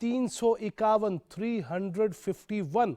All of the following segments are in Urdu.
351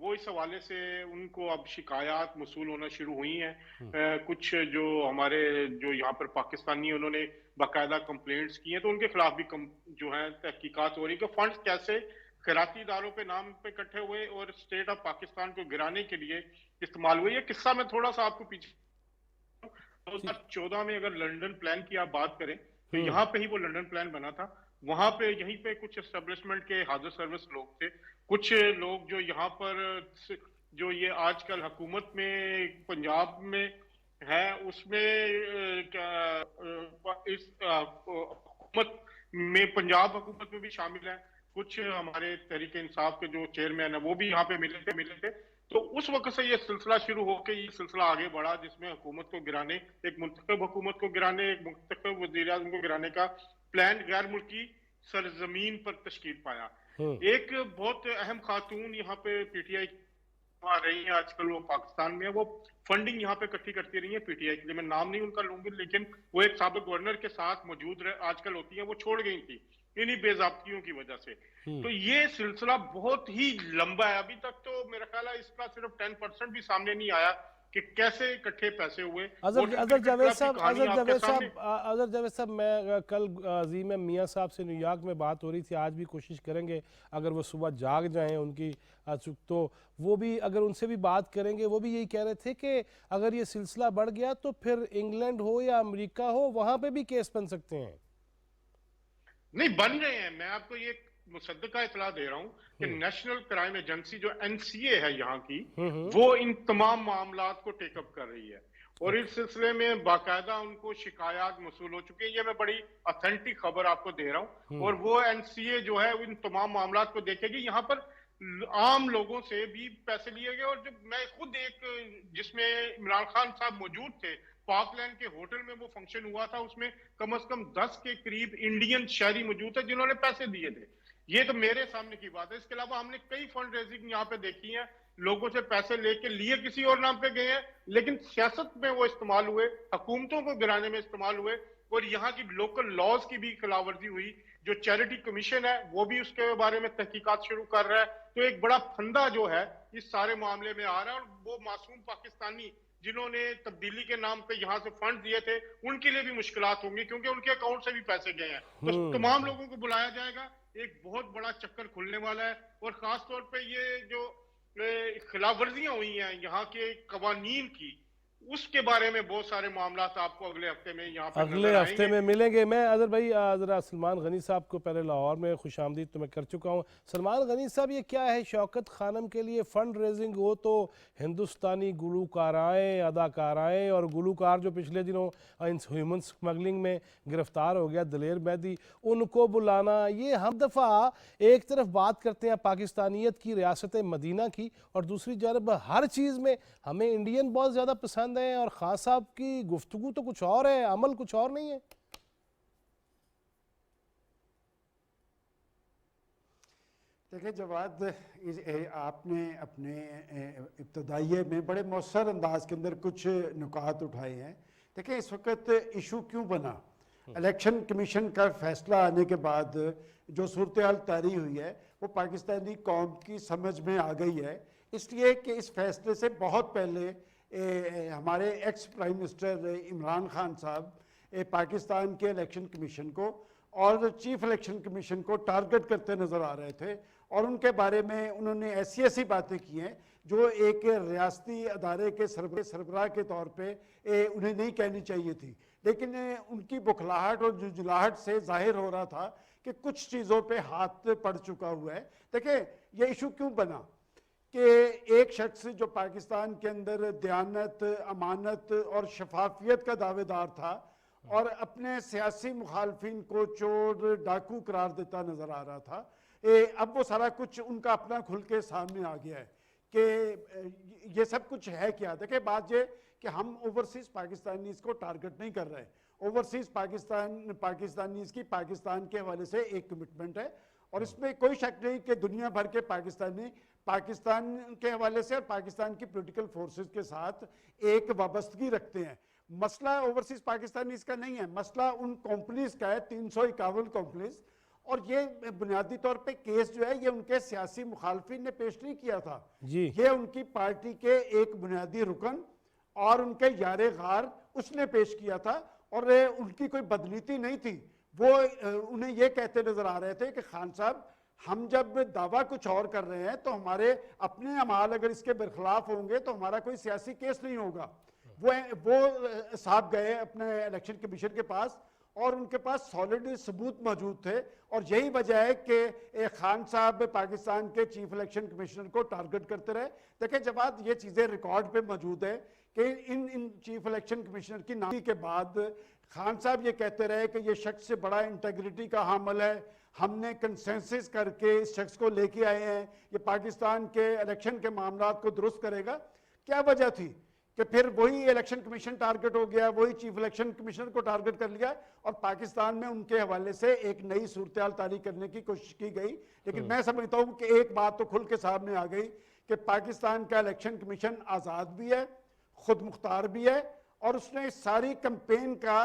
وہ اس حوالے سے ان کو اب شکایات موصول ہونا شروع ہوئی ہیں. کچھ جو ہمارے جو یہاں پر پاکستانی انہوں نے باقاعدہ کمپلینٹس کی ہیں تو ان کے خلاف بھی جو ہیں تحقیقات ہو رہی کہ فنڈز کیسے خیراتی اداروں پہ نام پہ اکٹھے ہوئے اور اسٹیٹ آف پاکستان کو گرانے کے لیے استعمال ہوئے. یہ قصہ میں تھوڑا سا آپ کو پیچھے 2014 میں اگر لنڈن پلان کی آپ بات کریں تو یہاں پہ ہی وہ لنڈن پلان بنا تھا. وہاں پہ یہیں پہ کچھ اسٹیبلشمنٹ کے حاضر سروس لوگ تھے, کچھ لوگ جو یہاں پر جو یہ آج کل حکومت میں پنجاب میں ہے اس میں اس حکومت میں پنجاب حکومت میں بھی شامل ہیں. کچھ ہمارے تحریک انصاف کے جو چیئرمین ہیں وہ بھی یہاں پہ ملے تھے. تو اس وقت سے یہ سلسلہ شروع ہو کے یہ سلسلہ آگے بڑھا جس میں حکومت کو گرانے, ایک منتخب حکومت کو گرانے, ایک منتخب وزیر اعظم کو گرانے کا پلان غیر ملکی سرزمین پر تشکیل پایا. ایک بہت اہم خاتون یہاں پہ پی ٹی آئی آ رہی ہیں آج کل, وہ پاکستان میں وہ فنڈنگ یہاں پہ اکٹھی کرتی رہی ہیں پی ٹی آئی کے لیے. میں نام نہیں ان کا لوں گی, لیکن وہ ایک سابق گورنر کے ساتھ موجود آج کل ہوتی ہیں, وہ چھوڑ گئی تھی انہی بے ضابطگیوں کی وجہ سے. تو یہ سلسلہ بہت ہی لمبا ہے. ابھی تک تو میرا خیال ہے اس کا صرف 10% بھی سامنے نہیں آیا کہ کیسے اکٹھے پیسے ہوئے. اظہر جاوید صاحب میں کل عظیم میاں صاحب سے نیو یارک میں بات ہو رہی تھی, آج بھی کوشش کریں گے اگر وہ صبح جاگ جائیں ان کی تو وہ بھی اگر ان سے بھی بات کریں گے, وہ بھی یہی کہہ رہے تھے کہ اگر یہ سلسلہ بڑھ گیا تو پھر انگلینڈ ہو یا امریکہ ہو وہاں پہ بھی کیس بن سکتے ہیں. نہیں بن رہے ہیں. میں آپ کو یہ مصدقہ اطلاع دے رہا ہوں کہ نیشنل کرائم ایجنسی جو این سی اے ہے یہاں کی, وہ ان تمام معاملات کو ٹیک اپ کر رہی ہے اور اس سلسلے میں باقاعدہ ان کو شکایات موصول ہو چکی ہیں. یہ میں بڑی اتھینٹک خبر آپ کو دے رہا ہوں, اور وہ این سی اے جو ہے ان تمام معاملات کو دیکھے گی. یہاں پر عام لوگوں سے بھی پیسے لیے گئے, اور جب میں خود ایک جس میں عمران خان صاحب موجود تھے, پاک لینڈ کے ہوٹل میں وہ فنکشن ہوا تھا, اس میں کم از کم 10 کے قریب انڈین شہری موجود تھے جنہوں نے پیسے دیے تھے. یہ تو میرے سامنے کی بات ہے. اس کے علاوہ ہم نے کئی فنڈ ریزنگ یہاں پہ دیکھی ہیں, لوگوں سے پیسے لے کے لیے کسی اور نام پہ گئے ہیں لیکن سیاست میں وہ استعمال ہوئے, حکومتوں کو گرانے میں استعمال ہوئے, اور یہاں کی لوکل لاز کی بھی خلاف ورزی ہوئی. جو چیریٹی کمیشن ہے وہ بھی اس کے بارے میں تحقیقات شروع کر رہا ہے. تو ایک بڑا پھندا جو ہے اس سارے معاملے میں آ رہا ہے, اور وہ معصوم پاکستانی جنہوں نے تبدیلی کے نام پہ یہاں سے فنڈ دیے تھے ان کے لیے بھی مشکلات ہوں گی, کیونکہ ان کے اکاؤنٹ سے بھی پیسے گئے ہیں. تو تمام لوگوں کو بلایا جائے گا, ایک بہت بڑا چکر کھلنے والا ہے. اور خاص طور پہ یہ جو خلاف ورزیاں ہوئی ہیں یہاں کے قوانین کی, اس کے بارے میں بہت سارے معاملات آپ کو اگلے ہفتے میں یہاں پہ اگلے ہفتے میں ملیں گے. میں اظہر بھائی ذرا سلمان غنی صاحب کو پہلے لاہور میں خوش آمدید تو میں کر چکا ہوں. سلمان غنی صاحب یہ کیا ہے, شوکت خانم کے لیے فنڈ ریزنگ ہو تو ہندوستانی گلوکارائیں, اداکارائیں اور گلوکار جو پچھلے دنوں ہیومن سمگلنگ میں گرفتار ہو گیا دلیر مہدی, ان کو بلانا, یہ ہم دفعہ ایک طرف بات کرتے ہیں پاکستانیت کی, ریاست مدینہ کی, اور دوسری جانب ہر چیز میں ہمیں انڈین بہت زیادہ پسند ہیں, اور خان صاحب کی گفتگو تو کچھ اور ہے, عمل کچھ اور نہیں ہے. دیکھیں جواد, آپ نے اپنے ابتدائیے میں بڑے مؤثر انداز کے اندر کچھ نکات اٹھائے ہیں. دیکھیں اس وقت ایشو کیوں بنا, الیکشن کمیشن کا فیصلہ آنے کے بعد جو صورتحال طاری ہوئی ہے وہ پاکستانی قوم کی سمجھ میں آ گئی ہے, اس لیے کہ اس فیصلے سے بہت پہلے ہمارے ex prime minister Imran Khan صاحب پاکستان کے الیکشن کمیشن کو اور چیف الیکشن کمیشن کو ٹارگٹ کرتے نظر آ رہے تھے, اور ان کے بارے میں انہوں نے ایسی باتیں کی ہیں جو ایک ریاستی ادارے کے سربراہ کے طور پہ انہیں نہیں کہنی چاہیے تھی. لیکن ان کی بکھلاہٹ اور جھنجھلاہٹ سے ظاہر ہو رہا تھا کہ کچھ چیزوں پہ ہاتھ پڑ چکا ہوا ہے. دیکھیں یہ ایشو کیوں بنا کہ ایک شخص جو پاکستان کے اندر دیانت, امانت اور شفافیت کا دعوے دار تھا اور اپنے سیاسی مخالفین کو چور ڈاکو قرار دیتا نظر آ رہا تھا, اب وہ سارا کچھ ان کا اپنا کھل کے سامنے آ گیا ہے کہ یہ سب کچھ ہے کیا. دیکھیں بات یہ کہ ہم اوورسیز پاکستانیز کو ٹارگٹ نہیں کر رہے, اوورسیز پاکستانیز کی پاکستان کے حوالے سے ایک کمٹمنٹ ہے, اور اس میں کوئی شک نہیں کہ دنیا بھر کے پاکستانی پاکستان کے حوالے سے اور پاکستان کی پولیٹیکل فورسز کے ساتھ ایک وابستگی رکھتے ہیں. مسئلہ اوورسیز پاکستانیز کا نہیں ہے, مسئلہ ان کمپنیز کا ہے, 351 کمپنیز, اور یہ بنیادی طور پہ کیس جو ہے یہ ان کے سیاسی مخالفین نے پیش نہیں کیا تھا، یہ ان کی پارٹی کے ایک بنیادی رکن اور ان کے یار غار اس نے پیش کیا تھا، اور ان کی کوئی بدنیتی نہیں تھی. وہ انہیں یہ کہتے نظر آ رہے تھے کہ خان صاحب ہم جب دعویٰ کچھ اور کر رہے ہیں تو ہمارے اپنے اعمال اگر اس کے برخلاف ہوں گے تو ہمارا کوئی سیاسی کیس نہیں ہوگا. وہ صاحب گئے اپنے الیکشن کمیشن کے پاس اور ان کے پاس سالڈ ثبوت موجود تھے، اور یہی وجہ ہے کہ خان صاحب پاکستان کے چیف الیکشن کمیشنر کو ٹارگٹ کرتے رہے. دیکھیں جواد یہ چیزیں ریکارڈ پہ موجود ہے کہ ان چیف الیکشن کمیشنر کی نامزدگی کے بعد خان صاحب یہ کہتے رہے کہ یہ شخص سے بڑا انٹیگریٹی کا حامل ہے، ہم نے کنسنسس کر کے اس شخص کو لے کے آئے ہیں، یہ پاکستان کے الیکشن کے معاملات کو درست کرے گا. کیا وجہ تھی کہ پھر وہی الیکشن کمیشن ٹارگٹ ہو گیا، وہی چیف الیکشن کمیشنر کو ٹارگٹ کر لیا اور پاکستان میں ان کے حوالے سے ایک نئی صورتحال طاری کرنے کی کوشش کی گئی. لیکن میں سمجھتا ہوں کہ ایک بات تو کھل کے سامنے آ گئی کہ پاکستان کا الیکشن کمیشن آزاد بھی ہے، خود مختار بھی ہے، اور اس نے اس ساری کمپین کا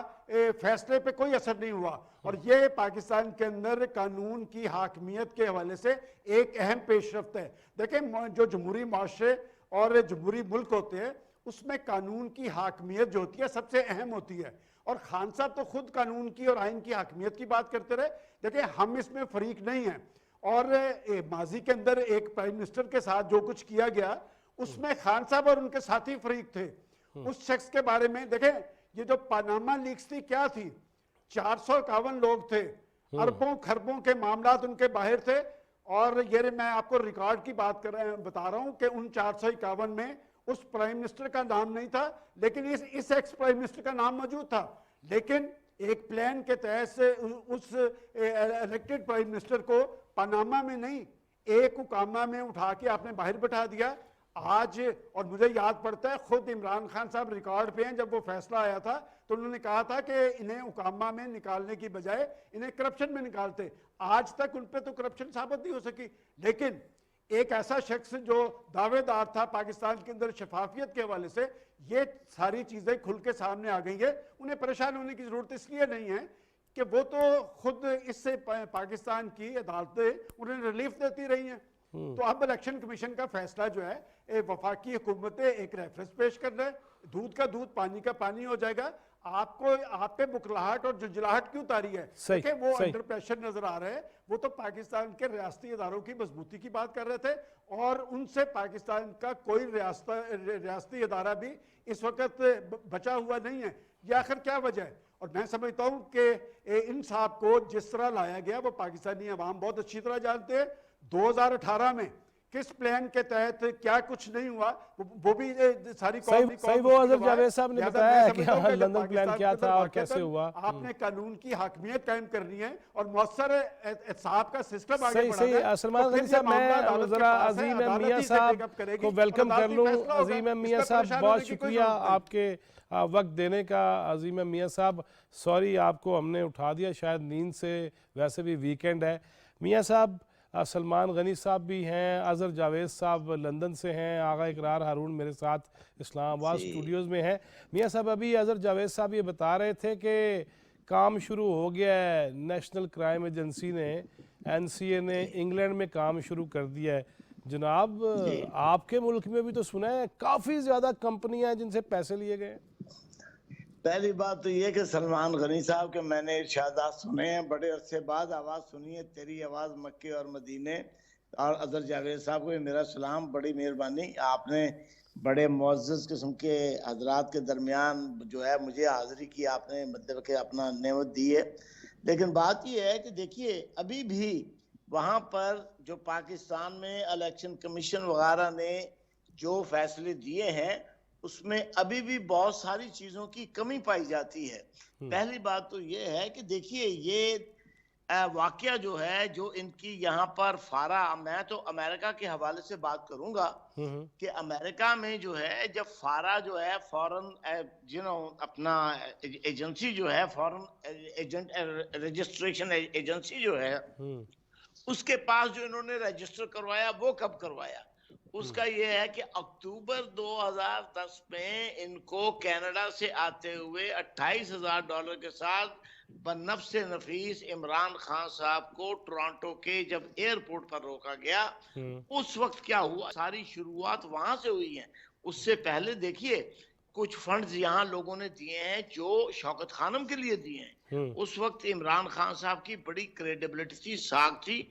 فیصلے پہ کوئی اثر نہیں ہوا. اور یہ پاکستان کے اندر قانون کی حاکمیت کے حوالے سے ایک اہم پیش رفت ہے. دیکھیں جو جمہوری معاشرے اور جمہوری ملک ہوتے ہیں اس میں قانون کی حاکمیت جو ہوتی ہے سب سے اہم ہوتی ہے، اور خان صاحب تو خود قانون کی اور آئین کی حاکمیت کی بات کرتے رہے. دیکھیں ہم اس میں فریق نہیں ہیں، اور ماضی کے اندر ایک پرائم منسٹر کے ساتھ جو کچھ کیا گیا اس میں خان صاحب اور ان کے ساتھی فریق تھے. اس شخص کے بارے میں دیکھیں یہ جو پاناما لیکس تھی کیا تھی، 451 لوگ تھے، اربوں خربوں کے معاملات ان کے باہر تھے. اور یہ میں آپ کو ریکارڈ کی بات بتا رہا ہوں کہ ان 451 میں اس پرائم منسٹر کا نام نہیں تھا، لیکن اس ایکس پرائم منسٹر کا نام موجود تھا. لیکن ایک پلان کے تحت سے اس الیکٹڈ پرائم منسٹر کو پاناما میں نہیں ایک حکامہ میں اٹھا کے آپ نے باہر بٹھا دیا. آج اور مجھے یاد پڑتا ہے خود عمران خان صاحب ریکارڈ پہ ہیں، جب وہ فیصلہ آیا تھا تو انہوں نے کہا تھا کہ انہیں حکامہ میں نکالنے کی بجائے انہیں کرپشن میں نکالتے. آج تک ان پہ تو کرپشن ثابت نہیں ہو سکی، لیکن ایک ایسا شخص جو دعوے دار تھا پاکستان کے اندر شفافیت کے حوالے سے، یہ ساری چیزیں کھل کے سامنے آ گئی ہیں. انہیں پریشان ہونے کی ضرورت اس لیے نہیں ہے کہ وہ تو خود اس سے پاکستان کی عدالتیں انہیں ریلیف دیتی رہی ہیں. تو اب الیکشن کمیشن کا فیصلہ جو ہے وفاقی حکومت ایک ریفرنس پیش کر رہے ہیں، دودھ کا دودھ پانی کا پانی ہو جائے گا. آپ پہ بکلاہٹ اور جھنجھلاہٹ کیوں تاری ہے کہ وہ انڈر پریشر نظر آ رہے ہیں. وہ تو پاکستان کے ریاستی اداروں کی مضبوطی کی بات کر رہے تھے، اور ان سے پاکستان کا کوئی ریاستی ادارہ بھی اس وقت بچا ہوا نہیں ہے. یہ آخر کیا وجہ ہے؟ اور میں سمجھتا ہوں کہ ان صاحب کو جس طرح لایا گیا وہ پاکستانی عوام بہت اچھی طرح جانتے ہیں. 2018 میں کس پلان کے تحت کیا کچھ نہیں ہوا وہ بھی ساری صحیح وہ اظہر جاوید صاحب نے بتایا کہ لندن پلان کیا تھا اور کیسے ہوا. آپ نے قانون کی حاکمیت قائم کرنی ہے اور مؤثر احتساب کا سسٹم آگے بڑھانا ہے. صحیح سلمان غنی صاحب میں ذرا عظیم میاں صاحب کو ویلکم کر لوں. عظیم میاں صاحب بہت شکریہ آپ کے وقت دینے کا. عظیم میاں صاحب سوری آپ کو ہم نے اٹھا دیا شاید نیند سے، ویسے بھی ویکینڈ ہے. میاں صاحب سلمان غنی صاحب بھی ہیں، اظہر جاوید صاحب لندن سے ہیں، آغا اقرار ہارون میرے ساتھ اسلام آباد اسٹوڈیوز میں ہیں. میاں صاحب ابھی اظہر جاوید صاحب یہ بتا رہے تھے کہ کام شروع ہو گیا ہے، نیشنل کرائم ایجنسی نے NCA نے انگلینڈ میں کام شروع کر دیا ہے. جناب آپ کے ملک میں بھی تو سنا ہے کافی زیادہ کمپنیاں ہیں جن سے پیسے لیے گئے. پہلی بات تو یہ کہ سلمان غنی صاحب کے میں نے ارشادات سنے ہیں، بڑے عرصے بعد آواز سنی ہے، تیری آواز مکے اور مدینے. اور اظہر جاوید صاحب کو میرا سلام، بڑی مہربانی، آپ نے بڑے معزز قسم کے حضرات کے درمیان جو ہے مجھے حاضری کی، آپ نے مطلب کہ اپنا نعمت دی ہے. لیکن بات یہ ہے کہ دیکھیے ابھی بھی وہاں پر جو پاکستان میں الیکشن کمیشن وغیرہ نے جو فیصلے دیے ہیں اس میں ابھی بھی بہت ساری چیزوں کی کمی پائی جاتی ہے. پہلی بات تو یہ ہے کہ دیکھیے یہ واقعہ جو ہے جو ان کی یہاں پر فارا، میں تو امریکہ کے حوالے سے بات کروں گا کہ امریکہ میں جو ہے جب فارا جو ہے فورن اپنا ایجنسی جو ہے فورن ایجنٹ رجسٹریشن ایجنسی جو ہے اس کے پاس جو انہوں نے رجسٹر کروایا وہ کب کروایا؟ اس کا یہ ہے کہ اکتوبر 2010 میں ان کو کینیڈا سے آتے ہوئے $28,000 کے ساتھ بنفس نفیس عمران خان صاحب کو ٹورانٹو کے جب ایئرپورٹ پر روکا گیا، اس وقت کیا ہوا، ساری شروعات وہاں سے ہوئی ہیں۔ اس سے پہلے دیکھیے کچھ فنڈز یہاں لوگوں نے دیے ہیں جو شوکت خانم کے لیے دیے ہیں۔ اس وقت عمران خان صاحب کی بڑی کریڈیبلٹی تھی، ساکھ تھی،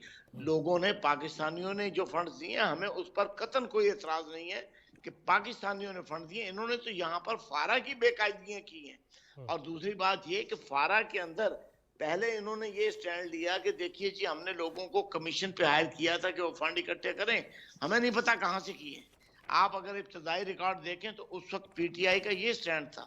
لوگوں نے، پاکستانیوں نے جو فنڈز دیے ہیں، ہمیں اس پر قطعاً کوئی اعتراض نہیں ہے کہ پاکستانیوں نے فنڈ دیے۔ انہوں نے تو یہاں پر فارا کی بے قاعدگیاں کی ہیں۔ اور دوسری بات یہ کہ فارا کے اندر پہلے انہوں نے یہ سٹینڈ لیا کہ دیکھیے جی ہم نے لوگوں کو کمیشن پہ ہائر کیا تھا کہ وہ فنڈ اکٹھے کریں، ہمیں نہیں پتا کہاں سے کیے۔ آپ اگر ابتدائی ریکارڈ دیکھیں تو اس وقت پی ٹی آئی کا یہ سٹینڈ تھا،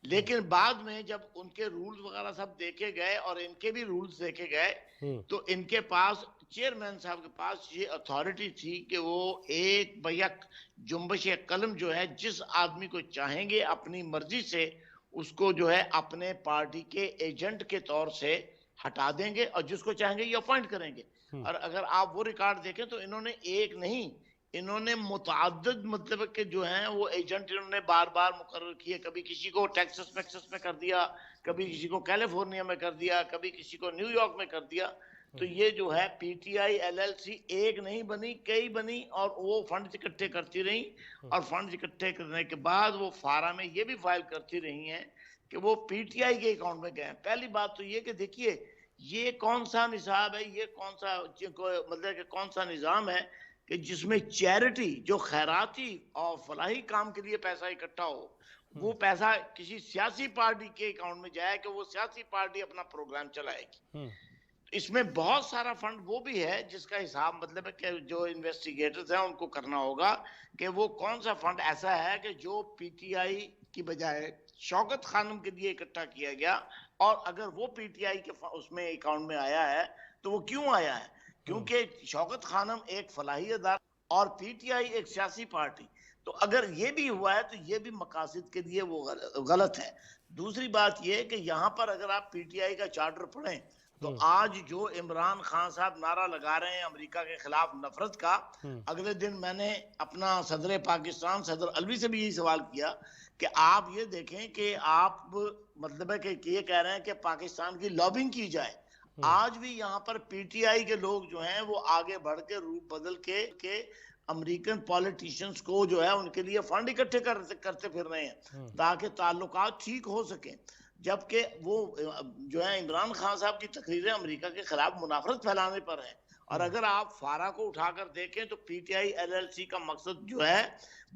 لیکن بعد میں جب ان کے رولز وغیرہ سب دیکھے گئے اور ان کے بھی رولز دیکھے گئے تو ان کے پاس، چیئرمین صاحب کے پاس یہ اتھارٹی تھی کہ وہ ایک بیک جنبش قلم جو ہے، جس آدمی کو چاہیں گے اپنی مرضی سے اس کو جو ہے اپنے پارٹی کے ایجنٹ کے طور سے ہٹا دیں گے، اور جس کو چاہیں گے یہ اپوائنٹ کریں گے۔ اور اگر آپ وہ ریکارڈ دیکھیں تو انہوں نے ایک نہیں، انہوں نے متعدد مطلب کہ جو ہیں وہ ایجنٹ انہوں نے بار بار مقرر کیے، کبھی کسی کو ٹیکسس میکسس میں کر دیا، کبھی کسی کو کیلیفورنیا میں کر دیا، کبھی کسی کو نیو یارک میں کر دیا۔ تو یہ جو ہے P T I L L C ایک نہیں بنی، کئی بنی، اور وہ فنڈز اکٹھے کرتی رہیں، اور فنڈز اکٹھے کرنے کے بعد وہ فارا میں یہ بھی فائل کرتی رہی ہیں کہ وہ پی ٹی آئی کے اکاؤنٹ میں گئے ہیں۔ پہلی بات تو یہ کہ دیکھیے یہ کون سا نصاب ہے، یہ کون سا مطلب کہ کون سا نظام ہے کہ جس میں چیریٹی، جو خیراتی اور فلاحی کام کے لیے پیسہ اکٹھا ہو، وہ پیسہ کسی سیاسی پارٹی کے اکاؤنٹ میں جائے کہ وہ سیاسی پارٹی اپنا پروگرام چلائے گی۔ اس میں بہت سارا فنڈ وہ بھی ہے جس کا حساب مطلب ہے کہ جو انویسٹیگیٹرز ہیں ان کو کرنا ہوگا کہ وہ کون سا فنڈ ایسا ہے کہ جو پی ٹی آئی کی بجائے شوکت خانم کے لیے اکٹھا کیا گیا، اور اگر وہ پی ٹی آئی کے اس میں اکاؤنٹ میں آیا ہے تو وہ کیوں آیا ہے؟ کیونکہ شوکت خانم ایک فلاحی ادارہ اور پی ٹی آئی ایک سیاسی پارٹی، تو اگر یہ بھی ہوا ہے تو یہ بھی مقاصد کے لیے وہ غلط ہے۔ دوسری بات یہ کہ یہاں پر اگر آپ پی ٹی آئی کا چارٹر پڑھیں تو آج جو عمران خان صاحب نعرہ لگا رہے ہیں امریکہ کے خلاف نفرت کا، اگلے دن میں نے اپنا صدر پاکستان صدر علوی سے بھی یہی سوال کیا کہ آپ یہ دیکھیں کہ آپ مطلب ہے کہ یہ کہہ رہے ہیں کہ پاکستان کی لابنگ کی جائے، آج بھی یہاں پر پی ٹی آئی کے لوگ جو ہیں وہ آگے بڑھ کے روپ بدل کے امریکن پولیٹیشنز کو جو ہے ان کے لیے فنڈ اکٹھے کرتے پھر رہے ہیں تاکہ تعلقات ٹھیک ہو سکیں، جبکہ وہ جو ہے عمران خان صاحب کی تقریریں امریکہ کے خلاف منافرت پھیلانے پر ہیں۔ اور اگر آپ فارا کو اٹھا کر دیکھیں تو P T I L L C کا مقصد جو ہے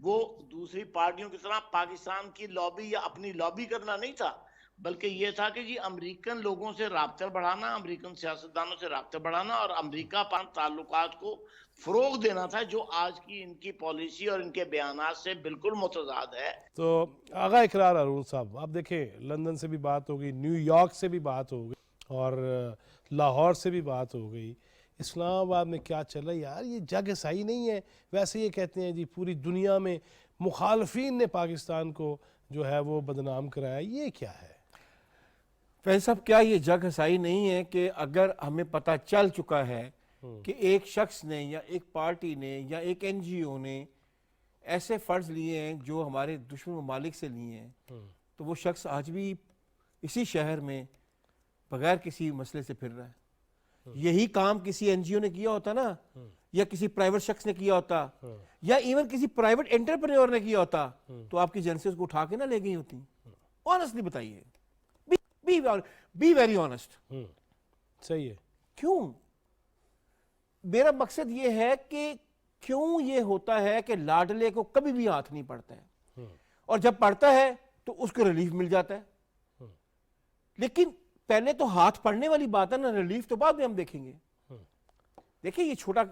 وہ دوسری پارٹیوں کی طرح پاکستان کی لابی یا اپنی لابی کرنا نہیں تھا، بلکہ یہ تھا کہ جی امریکن لوگوں سے رابطے بڑھانا، امریکن سیاستدانوں سے رابطے بڑھانا اور امریکہ پاک تعلقات کو فروغ دینا تھا، جو آج کی ان کی پالیسی اور ان کے بیانات سے بالکل متضاد ہے۔ تو آغا اقرار ہارون صاحب، آپ دیکھیں لندن سے بھی بات ہو گئی، نیو یارک سے بھی بات ہو گئی، اور لاہور سے بھی بات ہو گئی، اسلام آباد میں کیا چل رہا ہے؟ یار یہ جگ صحیح نہیں ہے۔ ویسے یہ کہتے ہیں جی پوری دنیا میں مخالفین نے پاکستان کو جو ہے وہ بدنام کرایا، یہ کیا ہے؟ فیض صاحب، کیا یہ جگ ہسائی نہیں ہے کہ اگر ہمیں پتہ چل چکا ہے کہ ایک شخص نے یا ایک پارٹی نے یا ایک این جی او نے ایسے فرض لیے ہیں جو ہمارے دشمن ممالک سے لیے ہیں، تو وہ شخص آج بھی اسی شہر میں بغیر کسی مسئلے سے پھر رہا ہے؟ یہی کام کسی این جی او نے کیا ہوتا نا، یا کسی پرائیویٹ شخص نے کیا ہوتا، یا ایون کسی پرائیویٹ انٹرپرینور نے کیا ہوتا، تو آپ کی جنسز کو اٹھا کے نہ لے گئی ہوتی؟ آنیسٹلی بتائیے، بی ویری آنیسٹ۔ صحیح ہے۔ کیوں؟ میرا مقصد یہ ہے کہ کیوں یہ ہوتا ہے کہ لاڈلے کو کبھی بھی ہاتھ نہیں پڑتا ہے، اور جب پڑتا ہے تو اس کو ریلیف مل جاتا ہے، لیکن پہلے تو ہاتھ پڑنے والی بات ہے نا، ریلیف تو بعد میں ہم دیکھیں گے۔ دیکھیں یہ چھوٹا،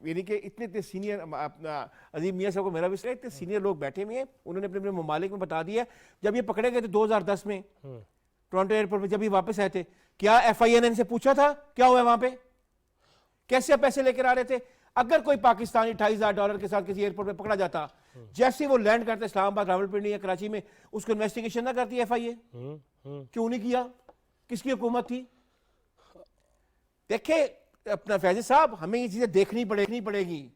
یعنی کہ اتنے سینئر عظیم میاں صاحب کو میرا بھی سنا، اتنے سینئر لوگ بیٹھے ہوئے ہیں، انہوں نے اپنے اپنے ممالک میں بتا دیا جب یہ پکڑے گئے تھے 2010 میں ٹورانٹو ایئرپورٹ پہ، جب یہ واپس آئے تھے، کیا ایف آئی این این سے پوچھا تھا کیا ہوا ہے وہاں پہ؟ کیسے پیسے لے کر آ رہے تھے؟ اگر کوئی پاکستانی $28,000 کے ساتھ کسی ایئرپورٹ پہ پکڑا جاتا، جیسے وہ لینڈ کرتے اسلام آباد، راولپنڈی یا کراچی میں، اس کو انویسٹیگیشن نہ کرتی ایف آئی اے؟ کیوں نہیں کیا؟ کس کی حکومت تھی؟ دیکھیں اپنا فیض صاحب، ہمیں یہ چیزیں دیکھنی پڑے گی۔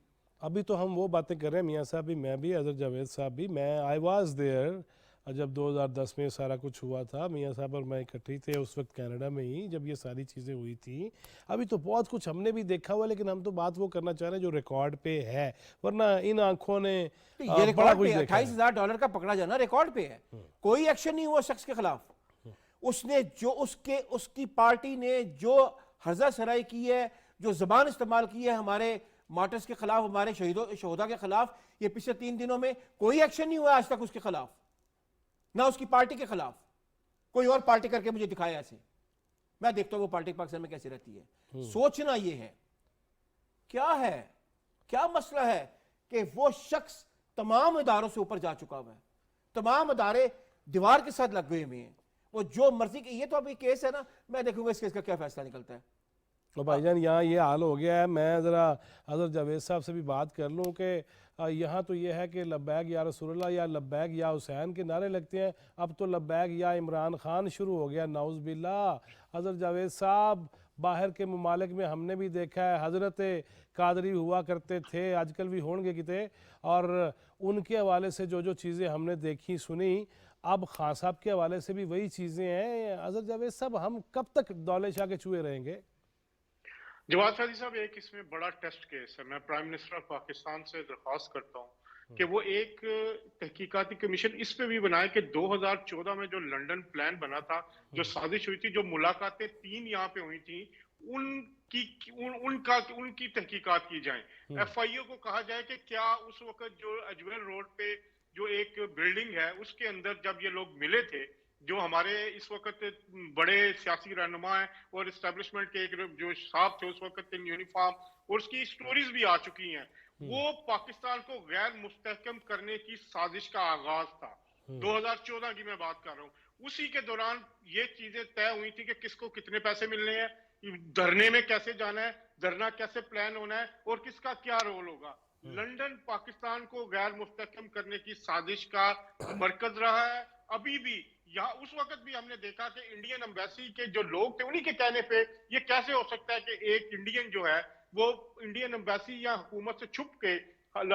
ابھی تو ہم وہ باتیں کر رہے ہیں، میاں صاحب بھی، میں بھی، حضرت جاوید صاحب بھی، میں آئی واز دیئر جب 2010 میں سارا کچھ ہوا تھا، میاں صاحب اور میں اکٹھے تھے اس وقت کینیڈا میں ہی جب یہ ساری چیزیں ہوئی تھیں. ابھی تو بہت کچھ ہم نے بھی دیکھا ہوا، لیکن ہم تو بات وہ کرنا چاہ رہے ہیں جو ریکارڈ پہ ہے، ورنہ ان آنکھوں نے تو یہ بڑا ریکارڈ کچھ پہ دیکھا ہے. $28,000 کا پکڑا جانا ریکارڈ پہ ہے. کوئی ایکشن نہیں ہوا شخص کے خلاف. اس نے جو اس کی پارٹی نے جو ہرزہ سرائی کی ہے، جو زبان استعمال کی ہے ہمارے مارٹرز کے خلاف، ہمارے شہداء کے خلاف، یہ پچھلے 3 دنوں میں کوئی ایکشن نہیں ہوا آج تک اس کے خلاف، نہ اس کی پارٹی کے خلاف. کوئی اور پارٹی کر کے مجھے دکھایا ایسے، میں دیکھتا ہوں وہ پارٹی پاکستان میں کیسے رہتی ہے. سوچنا یہ ہے کیا مسئلہ ہے کہ وہ شخص تمام اداروں سے اوپر جا چکا ہوا ہے، تمام ادارے دیوار کے ساتھ لگ گئے ہوئے ہیں، وہ جو مرضی کی. یہ تو ابھی کیس ہے نا، میں دیکھوں گا اس کیس کا کیا فیصلہ نکلتا ہے. اور بھائی جان یہاں یہ حال ہو گیا ہے، میں ذرا حضرت جاوید صاحب سے بھی بات کر لوں کہ یہاں تو یہ ہے کہ لبیک یا رسول اللہ یا لبیک یا حسین کے نعرے لگتے ہیں، اب تو لبیک یا عمران خان شروع ہو گیا، نعوذ باللہ. حضرت جاوید صاحب باہر کے ممالک میں ہم نے بھی دیکھا ہے، حضرت قادری ہوا کرتے تھے، آج کل بھی ہوں گے کتے، اور ان کے حوالے سے جو چیزیں ہم نے دیکھی سنی، اب خان صاحب کے حوالے سے بھی وہی چیزیں ہیں. حضرت جاوید صاحب ہم کب تک دولے شاہ کے چوہے رہیں گے؟ جواد فیضی صاحب، ایک اس میں بڑا ٹیسٹ کیس ہے. میں پرائم منسٹر آف پاکستان سے درخواست کرتا ہوں کہ وہ ایک تحقیقاتی کمیشن اس پہ بھی بنائے کہ 2014 میں جو لنڈن پلان بنا تھا، جو سازش ہوئی تھی، جو ملاقاتیں 3 یہاں پہ ہوئی تھیں، ان کی تحقیقات کی جائیں. ایف آئی او کو کہا جائے کہ کیا اس وقت جو اجویل روڈ پہ جو ایک بلڈنگ ہے اس کے اندر جب یہ لوگ ملے تھے، جو ہمارے اس وقت بڑے سیاسی رہنما ہیں اور اسٹیبلشمنٹ کے جو صاحب تھے اس وقت ان یونیفارم، اور اس کی سٹوریز بھی آ چکی ہیں، وہ پاکستان کو غیر مستحکم کرنے کی سازش کا آغاز تھا. 2014 کی میں بات کر رہا ہوں. اسی کے دوران یہ چیزیں طے ہوئی تھی کہ کس کو کتنے پیسے ملنے ہیں، دھرنے میں کیسے جانا ہے، دھرنا کیسے پلان ہونا ہے، اور کس کا کیا رول ہوگا. لنڈن پاکستان کو غیر مستحکم کرنے کی سازش کا مرکز رہا ہے. ابھی بھی یہاں اس وقت بھی ہم نے دیکھا کہ انڈین ایمبیسی کے جو لوگ تھے، انہی کے کہنے پہ یہ کیسے ہو سکتا ہے کہ ایک انڈین جو ہے وہ انڈین ایمبیسی یا حکومت سے چھپ کے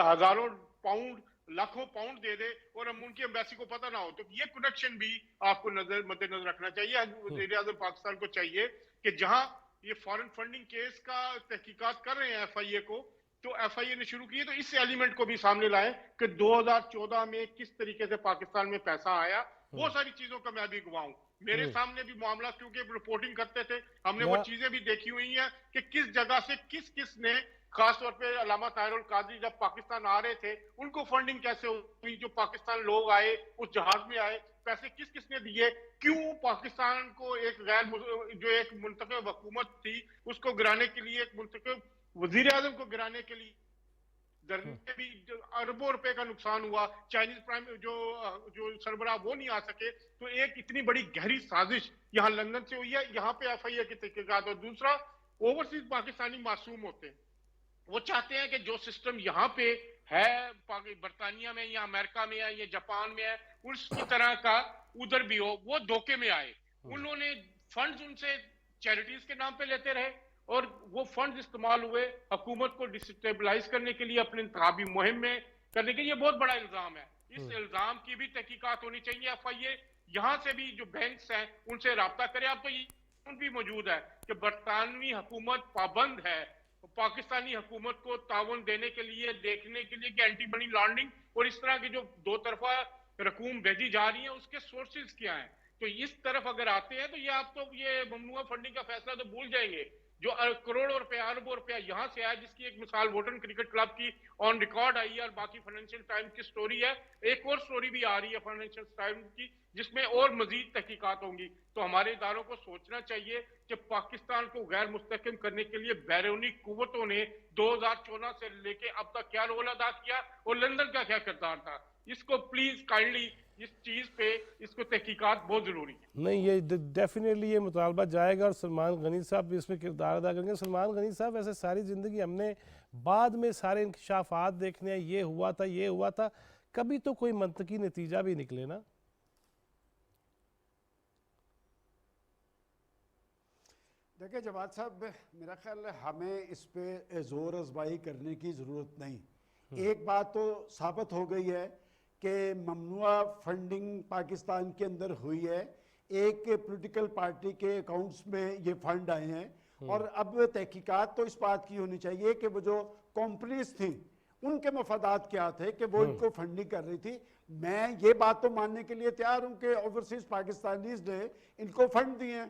ہزاروں پاؤنڈ، لاکھوں پاؤنڈ دے دے اور ہم ان کی ایمبیسی کو پتہ نہ ہو. تو یہ کنیکشن بھی آپ کو مد نظر رکھنا چاہیے. وزیر اعظم پاکستان کو چاہیے کہ جہاں یہ فارن فنڈنگ کیس کا تحقیقات کر رہے ہیں ایف آئی اے کو، تو ایف آئی اے نے شروع کی ہے، تو اس ایلیمنٹ کو بھی سامنے لائیں کہ 2014 میں کس طریقے سے پاکستان میں پیسہ آیا. وہ ساری چیزوں کا میں بھی گواہ ہوں. میرے سامنے بھی معاملات کیونکہ رپورٹنگ کرتے تھے، ہم نے وہ چیزیں بھی دیکھی ہوئی ہیں کہ کس جگہ سے کس نے، خاص طور پہ علامہ طاہر القادری جب پاکستان آ رہے تھے ان کو فنڈنگ کیسے ہوئی، جو پاکستان لوگ آئے اس جہاز میں آئے، پیسے کس نے دیے، کیوں پاکستان کو ایک جو ایک منتخب حکومت تھی اس کو گرانے کے لیے، ایک منتخب وزیر اعظم کو گرانے کے لیے دھرنے بھی اربوں روپے کا نقصان ہوا. چائنیز پرائم جو سربراہ وہ نہیں آ سکے. تو ایک اتنی بڑی گہری سازش یہاں لندن سے ہوئی ہے، یہاں پہ ایف آئی اے کی تحقیقات. اور دوسرا، اوورسیز پاکستانی معصوم ہوتے ہیں، وہ چاہتے ہیں کہ جو سسٹم یہاں پہ ہے برطانیہ میں یا امریکہ میں ہے یا جاپان میں ہے اس کی طرح کا ادھر بھی ہو. وہ دھوکے میں آئے. انہوں نے فنڈز ان سے چیریٹیز کے نام پہ لیتے رہے اور وہ فنڈز استعمال ہوئے حکومت کو ڈسٹیبلائز کرنے کے لیے، اپنے انتخابی مہم میں کرنے کے لیے. یہ بہت بڑا الزام ہے. اس الزام کی بھی تحقیقات ہونی چاہیے. ایف آئی اے یہاں سے بھی جو بینکس ہیں ان سے رابطہ کرے. اب تو یہ بھی موجود ہے کہ برطانوی حکومت پابند ہے پاکستانی حکومت کو تعاون دینے کے لیے، دیکھنے کے لیے کہ اینٹی منی لانڈرنگ اور اس طرح کی جو 2 طرفہ رقوم بھیجی جا رہی ہیں اس کے سورسز کیا ہیں. تو اس طرف اگر آتے ہیں تو یہ آپ تو یہ ممنوعہ فنڈنگ کا فیصلہ تو بھول جائیں گے. جو کروڑوں روپے، اربوں روپیہ یہاں سے آیا، جس کی ایک مثال ووٹن کرکٹ کلب کی آن ریکارڈ آئی ہے، اور باقی فائنینشیل ٹائمز کی سٹوری ہے. ایک اور سٹوری بھی آ رہی ہے فائنینشیل ٹائمز کی جس میں اور مزید تحقیقات ہوں گی. تو ہمارے اداروں کو سوچنا چاہیے کہ پاکستان کو غیر مستحکم کرنے کے لیے بیرونی قوتوں نے 2014 سے لے کے اب تک کیا رول ادا کیا اور لندن کا کیا کردار تھا. اس کو پلیز کائنڈلی اس چیز پہ اس کو تحقیقات بہت ضروری ہے. نہیں، یہ ڈیفینیٹلی یہ مطالبہ جائے گا اور سلمان غنی صاحب بھی اس میں کردار ادا کریں گے. سلمان غنی صاحب ایسے ساری زندگی ہم نے بعد میں سارے انکشافات دیکھنے ہیں، یہ ہوا تھا، کبھی تو کوئی منطقی نتیجہ بھی نکلے نا. دیکھیں جواد صاحب، میرا خیال ہے ہمیں اس پہ زور ازمائی کرنے کی ضرورت نہیں. ایک بات تو ثابت ہو گئی ہے کہ ممنوع فنڈنگ پاکستان کے اندر ہوئی ہے، ایک پولیٹیکل پارٹی کے اکاؤنٹس میں یہ فنڈ آئے ہیں، اور اب تحقیقات تو اس بات کی ہونی چاہیے کہ وہ جو کمپنیز تھیں ان کے مفادات کیا تھے کہ وہ ان کو فنڈنگ کر رہی تھی۔ میں یہ بات تو ماننے کے لیے تیار ہوں کہ اوورسیز پاکستانیز نے ان کو فنڈ دیے ہیں،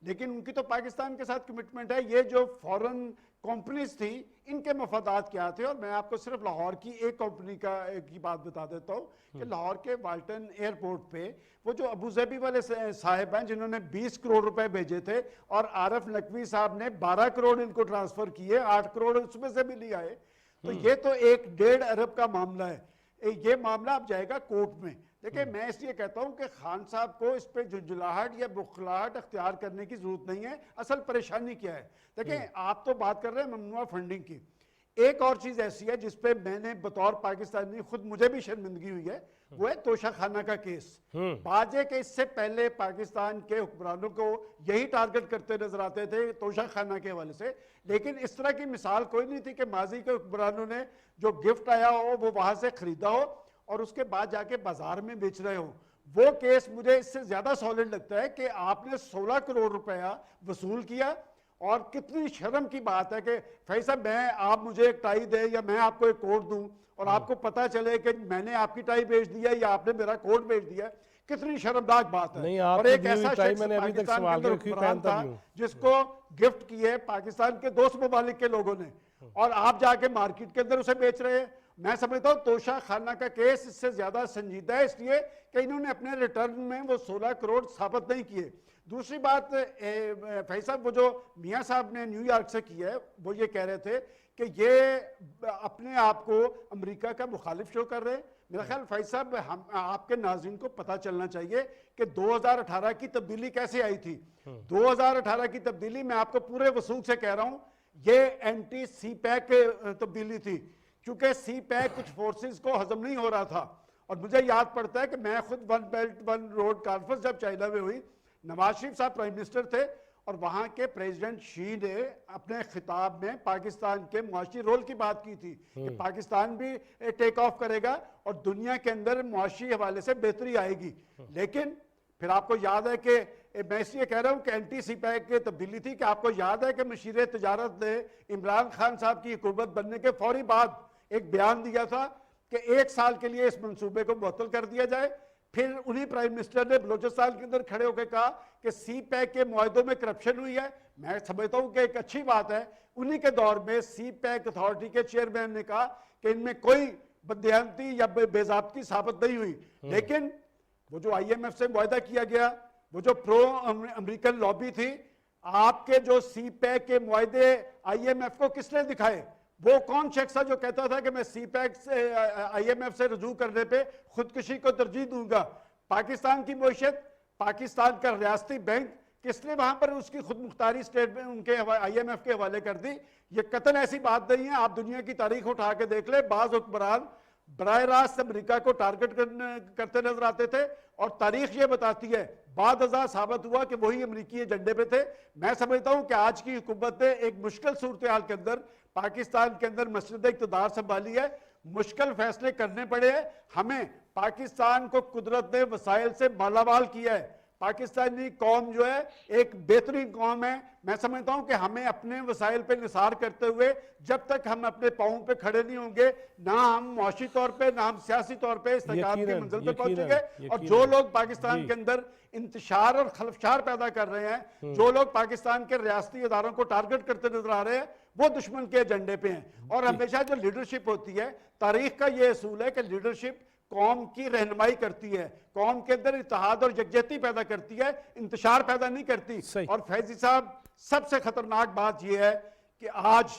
لیکن ان کی تو پاکستان کے ساتھ کمٹمنٹ ہے۔ یہ جو فورن کمپنیز تھی ان کے مفادات کیا تھے؟ اور میں آپ کو صرف لاہور کی ایک کمپنی کی بات بتا دیتا ہوں کہ لاہور کے والٹن ایئرپورٹ پہ وہ جو ابو ظبی والے صاحب ہیں جنہوں نے 20 کروڑ روپے بھیجے تھے اور عارف نقوی صاحب نے 12 کروڑ ان کو ٹرانسفر کیے، 8 کروڑ اس میں سے بھی لے آئے، تو یہ تو 1.5 ارب کا معاملہ ہے۔ یہ معاملہ اب جائے گا کورٹ میں۔ دیکھیں میں اس لیے کہتا ہوں کہ خان صاحب کو اس پہ جھنجھلاہٹ یا بخلاہٹ اختیار کرنے کی ضرورت نہیں ہے۔ اصل پریشانی کیا ہے؟ دیکھیں آپ تو بات کر رہے ہیں ممنوع فنڈنگ کی، ایک اور چیز ایسی ہے جس پہ میں نے بطور پاکستانی خود مجھے بھی شرمندگی ہوئی ہے، وہ ہے توشہ خانہ کا کیس۔ باجے کہ اس سے پہلے پاکستان کے حکمرانوں کو یہی ٹارگٹ کرتے نظر آتے تھے توشہ خانہ کے حوالے سے، لیکن اس طرح کی مثال کوئی نہیں تھی کہ ماضی کے حکمرانوں نے جو گفٹ آیا ہو وہ وہاں سے خریدا ہو اور اس کے بعد جا کے بازار میں بیچ رہے ہو۔ وہ کیس مجھے اس سے زیادہ سالڈ لگتا ہے کہ آپ نے 16 کروڑ روپیہ وصول کیا، اور کتنی شرم کی بات ہے کہ فیض صاحب آپ مجھے ایک ٹائی دیں یا میں آپ کو ایک کوٹ دوں اور آپ کو پتا چلے کہ میں نے آپ کی ٹائی بیچ دیا یا آپ نے میرا کوٹ بیچ دیا، کتنی شرمناک بات ہے۔ اور ایک ایسا شخص پاکستان کے اندر حکمران تھا جس کو گفٹ کیے پاکستان کے دوست ممالک کے لوگوں نے، اور آپ جا کے مارکیٹ کے اندر اسے بیچ رہے ہیں۔ میں سمجھتا ہوں توشہ خانہ کا کیس اس سے زیادہ سنجیدہ ہے، اس لیے کہ انہوں نے اپنے ریٹرن میں وہ 16 کروڑ ثابت نہیں کیے۔ دوسری بات فیض صاحب وہ جو میاں صاحب نے نیو یارک سے کیا ہے وہ یہ کہہ رہے تھے کہ یہ اپنے آپ کو امریکہ کا مخالف شو کر رہے ہیں۔ میرا خیال فیض صاحب آپ کے ناظرین کو پتہ چلنا چاہیے کہ 2018 کی تبدیلی کیسے آئی تھی۔ 2018 کی تبدیلی میں آپ کو پورے وثوق سے کہہ رہا ہوں یہ اینٹی سی پیک تبدیلی تھی، کیونکہ سی پیک کچھ فورسز کو ہضم نہیں ہو رہا تھا۔ اور مجھے یاد پڑتا ہے کہ میں خود one belt one road conference جب چائنا میں ہوئی، نواز شریف صاحب پرائم منسٹر تھے اور وہاں کے پریزیڈنٹ شی نے اپنے خطاب میں پاکستان کے معاشی رول کی بات کی تھی کہ پاکستان بھی ٹیک آف کرے گا اور دنیا کے اندر معاشی حوالے سے بہتری آئے گی۔ لیکن پھر آپ کو یاد ہے کہ میں اس لیے کہہ رہا ہوں کہ اینٹی سی پیک کی تبدیلی تھی کہ آپ کو یاد ہے کہ مشیر تجارت نے عمران خان صاحب کی حکومت بننے کے فوری بعد ایک بیان دیا تھا کہ 1 سال کے لیے اس منصوبے کو معطل کر دیا جائے۔ پھر انہی پرائم منسٹر نے بلوچستان کے اندر کھڑے ہو کے کہا کہ سی پیک کے معاہدوں میں کرپشن ہوئی ہے۔ میں سمجھتا ہوں کہ ایک اچھی بات ہے، انہی کے دور میں سی پیک اتھارٹی کے چیئرمین نے کہا کہ ان میں کوئی بددیانتی یا بے ضابطگی ثابت نہیں ہوئی، لیکن وہ جو آئی ایم ایف سے معاہدہ کیا گیا، وہ جو پرو امریکن لابی تھی، آپ کے جو سی پیک کے معاہدے آئی ایم ایف کو کس نے دکھائے؟ وہ کون شخص تھا جو کہتا تھا کہ میں سی پیک سے آئی ایم ایف سے رجوع کرنے پہ خودکشی کو ترجیح دوں گا؟ پاکستان کی معیشت، پاکستان کا ریاستی بینک، کس نے وہاں پر اس کی خود مختاری اسٹیٹمنٹ ان کے آئی ایم ایف کے حوالے کر دی؟ یہ قطعاً ایسی بات نہیں ہے۔ آپ دنیا کی تاریخ اٹھا کے دیکھ لیں، بعض حکمران براہ راست امریکہ کو ٹارگٹ کرتے نظر آتے تھے اور تاریخ یہ بتاتی ہے بعد ازاں ثابت ہوا کہ وہی امریکی ایجنڈے پہ تھے۔ میں سمجھتا ہوں کہ آج کی حکومت نے ایک مشکل صورتحال کے اندر پاکستان کے اندر مسند اقتدار سنبھالی ہے، مشکل فیصلے کرنے پڑے ہیں ہمیں۔ پاکستان کو قدرت نے وسائل سے مالا مال کیا ہے، پاکستانی قوم جو ہے ایک بہترین قوم ہے۔ میں سمجھتا ہوں کہ ہمیں اپنے وسائل پہ نثار کرتے ہوئے جب تک ہم اپنے پاؤں پہ کھڑے نہیں ہوں گے، نہ ہم معاشی طور پہ نہ ہم سیاسی طور پہ استحکام کی منزل پہ پہنچیں گے۔ اور جو لوگ پاکستان کے اندر انتشار اور خلفشار پیدا کر رہے ہیں، جو لوگ پاکستان کے ریاستی اداروں کو ٹارگٹ کرتے نظر آ رہے ہیں، وہ دشمن کے ایجنڈے پہ ہیں۔ اور ہمیشہ جو لیڈرشپ ہوتی ہے، تاریخ کا یہ اصول ہے کہ لیڈرشپ قوم کی رہنمائی کرتی ہے، قوم کے اندر اتحاد اور یکجہتی پیدا کرتی ہے، انتشار پیدا نہیں کرتی۔ اور فیضی صاحب سب سے خطرناک بات یہ ہے کہ آج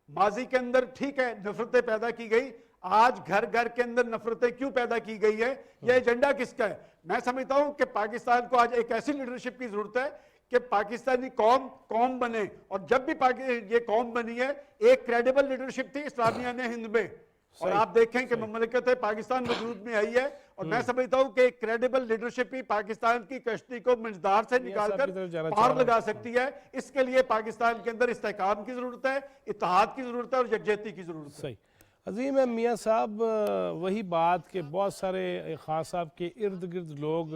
ماضی کے اندر ٹھیک ہے نفرتیں پیدا کی گئی، آج گھر گھر کے اندر نفرتیں کیوں پیدا کی گئی ہے؟ یہ ایجنڈا کس کا ہے؟ میں سمجھتا ہوں کہ پاکستان کو آج ایک ایسی لیڈرشپ کی ضرورت ہے کہ پاکستانی قوم بنے، اور جب بھی یہ قوم بنی ہے ایک کریڈیبل لیڈرشپ تھی اسلامیہ نے ہند میں، اور آپ دیکھیں کہ مملکت پاکستان وجود میں آئی ہے، اور میں سمجھتا ہوں کہ ایک کریڈیبل لیڈرشپ ہی پاکستان کی کشتی کو منجدار سے نکال کر پار لگا سکتی ہے۔ اس کے لیے پاکستان کے اندر استحکام کی ضرورت ہے، اتحاد کی ضرورت ہے اور یکجہتی کی ضرورت ہے۔ عظیم ہے میاں صاحب، وہی بات کہ بہت سارے خان صاحب کے ارد گرد لوگ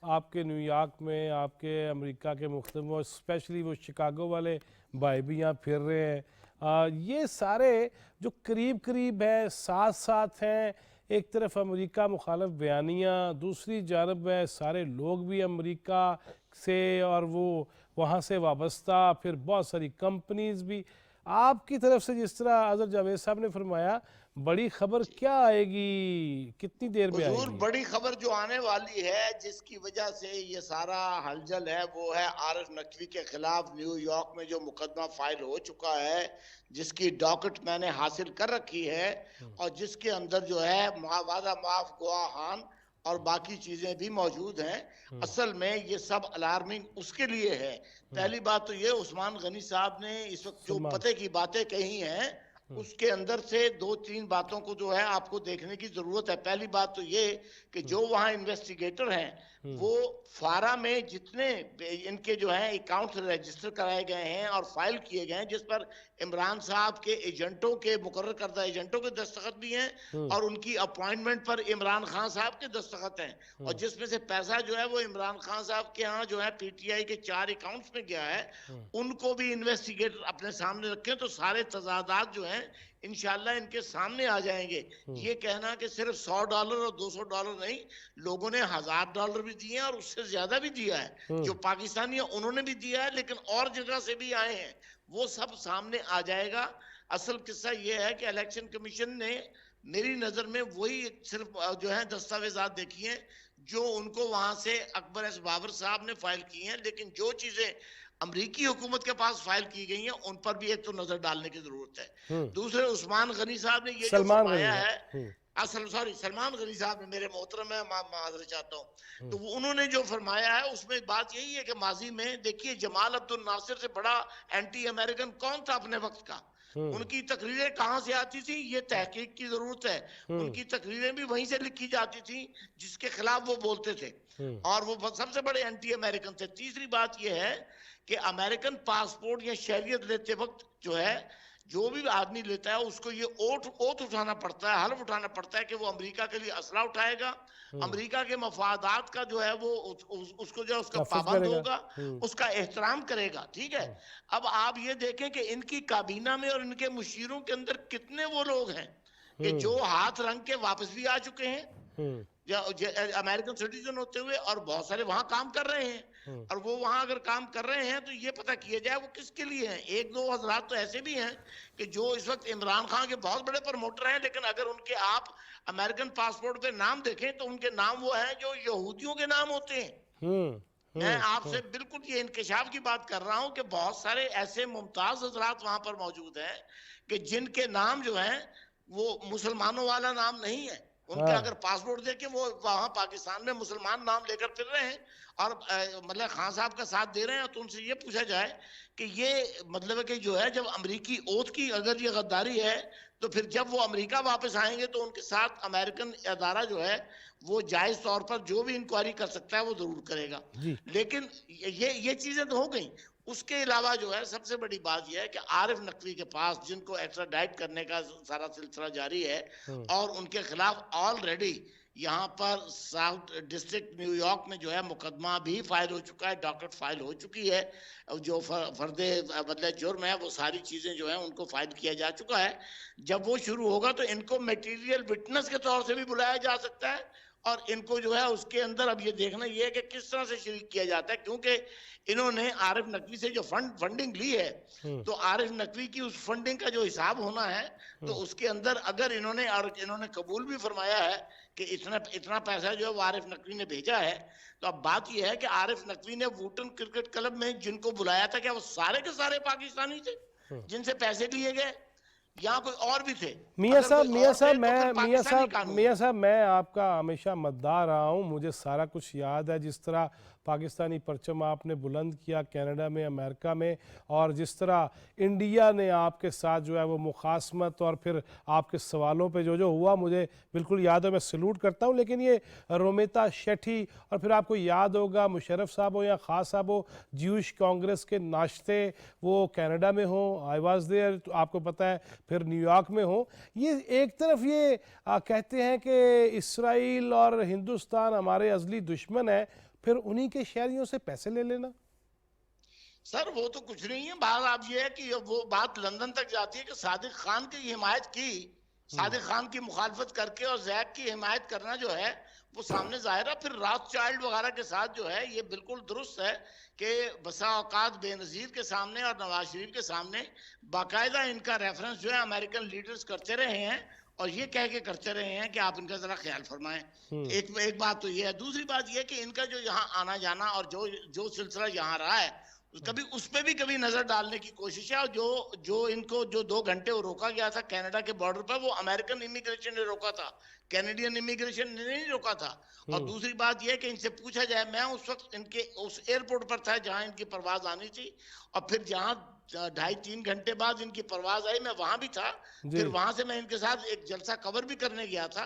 آپ کے نیو یارک میں، آپ کے امریکہ کے مختلف، اور اسپیشلی وہ شکاگو والے بھائی بھی یہاں پھر رہے ہیں، یہ سارے جو قریب قریب ہیں، ساتھ ساتھ ہیں، ایک طرف امریکہ مخالف بیانیاں، دوسری جانب ہے سارے لوگ بھی امریکہ سے اور وہ وہاں سے وابستہ، پھر بہت ساری کمپنیز بھی آپ کی طرف سے، جس طرح اظہر جاوید صاحب نے فرمایا، بڑی خبر کیا آئے گی، کتنی دیر میں آئے حضور گی؟ بڑی خبر جو آنے والی ہے جس کی وجہ سے یہ سارا ہلچل ہے وہ ہے عارف نقوی کے خلاف نیو یارک میں جو مقدمہ فائل ہو چکا ہے، جس کی ڈاکٹ میں نے حاصل کر رکھی ہے، اور جس کے اندر جو ہے وعدہ معاف گواہان اور باقی چیزیں بھی موجود ہیں۔ اصل میں یہ سب الارمنگ اس کے لیے ہے۔ پہلی بات تو یہ عثمان غنی صاحب نے اس وقت جو سلمان پتے کی باتیں کہی ہیں، اس کے اندر سے 2-3 باتوں کو جو ہے آپ کو دیکھنے کی ضرورت ہے۔ پہلی بات تو یہ کہ جو وہاں انویسٹیگیٹر ہیں وہ فارا میں جتنے ان کے جو ہیں اکاؤنٹ رجسٹر کرائے گئے ہیں اور فائل کیے گئے ہیں، جس پر عمران صاحب کے ایجنٹوں کے مقرر کردہ ایجنٹوں کے دستخط بھی ہیں اور ان کی اپوائنٹمنٹ پر عمران خان صاحب کے دستخط ہیں، اور جس میں سے پیسہ جو ہے وہ عمران خان صاحب کے ہاں جو ہے پی ٹی آئی کے 4 اکاؤنٹس میں گیا ہے، ان کو بھی انویسٹیگیٹر اپنے سامنے رکھیں تو سارے تضادات جو ہیں انشاءاللہ ان کے سامنے آ جائیں گے۔ یہ کہنا کہ صرف $100 اور $200 نہیں، لوگوں نے $1000 بھی دیے ہیں اور اس سے زیادہ بھی دیا ہے، جو پاکستانی ہیں انہوں نے بھی دیا ہے، لیکن اور جگہ سے بھی آئے ہیں، وہ سب سامنے آ جائے گا۔ اصل قصہ یہ ہے کہ الیکشن کمیشن نے میری نظر میں وہی صرف جو ہے دستاویزات دیکھی ہیں جو ان کو وہاں سے اکبر ایس بابر صاحب نے فائل کی ہیں، لیکن جو چیزیں امریکی حکومت کے پاس فائل کی گئی ہیں ان پر بھی ایک تو نظر ڈالنے کی ضرورت ہے۔ دوسرے عثمان غنی صاحب نے یہ جو سلمان غنی فرمایا صاحب، ہے، سلمان غنی صاحب نے، میرے محترم ہے، معذرت چاہتا ہوں، تو انہوں نے جو فرمایا ہے اس میں بات یہی ہے کہ ماضی میں دیکھیے جمال عبد الناصر سے بڑا اینٹی امریکن کون تھا اپنے وقت کا؟ ان کی تقریریں کہاں سے آتی تھی؟ یہ تحقیق کی ضرورت ہے۔ ان کی تقریریں بھی وہیں سے لکھی جاتی تھی جس کے خلاف وہ بولتے تھے، اور وہ سب سے بڑے اینٹی امریکن تھے۔ تیسری بات یہ ہے کہ امریکن پاسپورٹ یا شہریت لیتے وقت جو ہے جو بھی آدمی لیتا ہے اس کو یہ اوتھ اٹھانا پڑتا ہے، حلف اٹھانا پڑتا ہے کہ وہ امریکہ کے لیے اسلحہ اٹھائے گا، امریکہ کے مفادات کا جو ہے وہ اس کو جو ہے اس کا نفذ پابند کرے گا۔ ہوگا، اس کا احترام کرے گا، ٹھیک ہے۔ اب آپ یہ دیکھیں کہ ان کی کابینہ میں اور ان کے مشیروں کے اندر کتنے وہ لوگ ہیں کہ جو ہاتھ رنگ کے واپس بھی آ چکے ہیں امریکن سٹیزن ہوتے ہوئے، اور بہت سارے وہاں کام کر رہے ہیں، اور وہ وہاں اگر کام کر رہے ہیں تو یہ پتہ کیا جائے وہ کس کے لیے ہیں۔ 1-2 حضرات تو ایسے بھی ہیں کہ جو اس وقت عمران خان کے بہت بڑے پروموٹر ہیں، لیکن اگر ان کے آپ امریکن پاسپورٹ پہ نام دیکھیں تو ان کے نام وہ ہیں جو یہودیوں کے نام ہوتے ہیں۔ میں آپ سے بالکل یہ انکشاف کی بات کر رہا ہوں کہ بہت سارے ایسے ممتاز حضرات وہاں پر موجود ہیں کہ جن کے نام جو ہیں وہ مسلمانوں والا نام نہیں ہے۔ ان کا اگر پاسپورٹ دیکھیں وہ وہاں پاکستان میں مسلمان نام لے کر پھر رہے ہیں اور مطلب خان صاحب کا ساتھ دے رہے ہیں۔ تو ان سے یہ پوچھا جائے کہ یہ مطلب ہے کہ جو ہے جب امریکی اوتھ کی اگر یہ غداری ہے تو پھر جب وہ امریکہ واپس آئیں گے تو ان کے ساتھ امریکن ادارہ جو ہے وہ جائز طور پر جو بھی انکوائری کر سکتا ہے وہ ضرور کرے گا۔ لیکن یہ چیزیں تو ہو گئیں۔ اس کے علاوہ جو ہے سب سے بڑی بات یہ ہے کہ عارف نقوی کے پاس جن کو ایکسٹراڈائٹ کرنے کا سارا سلسلہ جاری ہے اور ان کے خلاف آلریڈی یہاں پر ساؤتھ ڈسٹرکٹ نیو یارک میں جو ہے مقدمہ بھی فائل ہو چکا ہے، ڈاکٹ فائل ہو چکی ہے، جو فرد مطلب جرم ہے وہ ساری چیزیں جو ہیں ان کو فائل کیا جا چکا ہے۔ جب وہ شروع ہوگا تو ان کو میٹیریل وٹنس کے طور سے بھی بلایا جا سکتا ہے، اور ان کو جو ہے اس کے اندر اب یہ دیکھنا یہ ہے کہ کس طرح سے شریک کیا جاتا ہے، کیونکہ انہوں نے عارف نقوی سے جو فنڈنگ لی ہے تو عارف نقوی کی اس فنڈنگ کا جو حساب ہونا ہے تو اس کے اندر اگر انہوں نے قبول بھی فرمایا ہے کہ اتنا پیسہ جو ہے وہ عارف نقوی نے بھیجا ہے، تو اب بات یہ ہے کہ عارف نقوی نے ووٹن کرکٹ کلب میں جن کو بلایا تھا کیا وہ سارے کے سارے پاکستانی تھے جن سے پیسے لیے گئے، یا کوئی اور بھی تھے؟ میاں صاحب میں آپ کا ہمیشہ مداح رہا ہوں، مجھے سارا کچھ یاد ہے، جس طرح پاکستانی پرچم آپ نے بلند کیا کینیڈا میں، امریکہ میں، اور جس طرح انڈیا نے آپ کے ساتھ جو ہے وہ مخاصمت اور پھر آپ کے سوالوں پہ جو ہوا مجھے بالکل یاد ہے، میں سلوٹ کرتا ہوں۔ لیکن یہ رومیتا شیٹھی اور پھر آپ کو یاد ہوگا مشرف صاحب ہو یا خان صاحب ہو، جیوش کانگریس کے ناشتے وہ کینیڈا میں ہوں، آئی واز دیئر، تو آپ کو پتہ ہے پھر نیو یارک میں ہوں. یہ ایک طرف یہ کہتے ہیں کہ اسرائیل اور ہندوستان ہمارے ازلی دشمن ہیں, پھر انہی کے شہریوں سے پیسے لے لینا. سر وہ تو کچھ نہیں ہے. بات آپ یہ ہے کہ وہ بات لندن تک جاتی ہے کہ صادق خان کی حمایت کی, صادق خان کی مخالفت کر کے اور زیک کی حمایت کرنا جو ہے وہ سامنے ظاہر ہے. پھر رات چائلڈ وغیرہ کے ساتھ جو ہے یہ بالکل درست ہے کہ بسا اوقات بے نظیر کے سامنے اور نواز شریف کے سامنے باقاعدہ ان کا ریفرنس جو ہے امریکن لیڈرز کرتے رہے ہیں اور یہ کہہ کے کرتے رہے ہیں کہ آپ ان کا ذرا خیال فرمائیں. ایک بات تو یہ ہے. دوسری بات یہ کہ ان کا جو یہاں آنا جانا اور جو سلسلہ یہاں رہا ہے کبھی اس پہ بھی کبھی نظر ڈالنے کی کوشش ہے. اور جو ان کو جو 2 گھنٹے وہ روکا گیا تھا کینیڈا کے بارڈر پر, وہ امریکن امیگریشن نے روکا تھا, کینیڈین امیگریشن نے نہیں روکا تھا. اور دوسری بات یہ کہ ان سے پوچھا جائے, میں اس وقت ان کے اس ایئرپورٹ پر تھا جہاں ان کی پرواز آنی تھی, اور پھر جہاں 2.5-3 گھنٹے بعد ان کی پرواز آئی میں وہاں بھی تھا. پھر وہاں سے میں ان کے ساتھ ایک جلسہ کور بھی کرنے گیا تھا.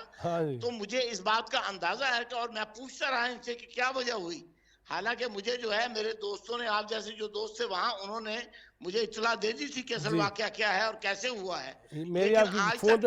تو مجھے اس بات کا اندازہ ہے کہ, اور میں پوچھتا رہا ان سے کہ کیا وجہ ہوئی. حالانکہ مجھے جو ہے میرے دوستوں نے, آپ جیسے جو دوست تھے وہاں, انہوں نے مجھے اطلاع دے دی تھی کہ اصل واقعہ کیا ہے اور کیسے ہوا ہے. لیکن آج تک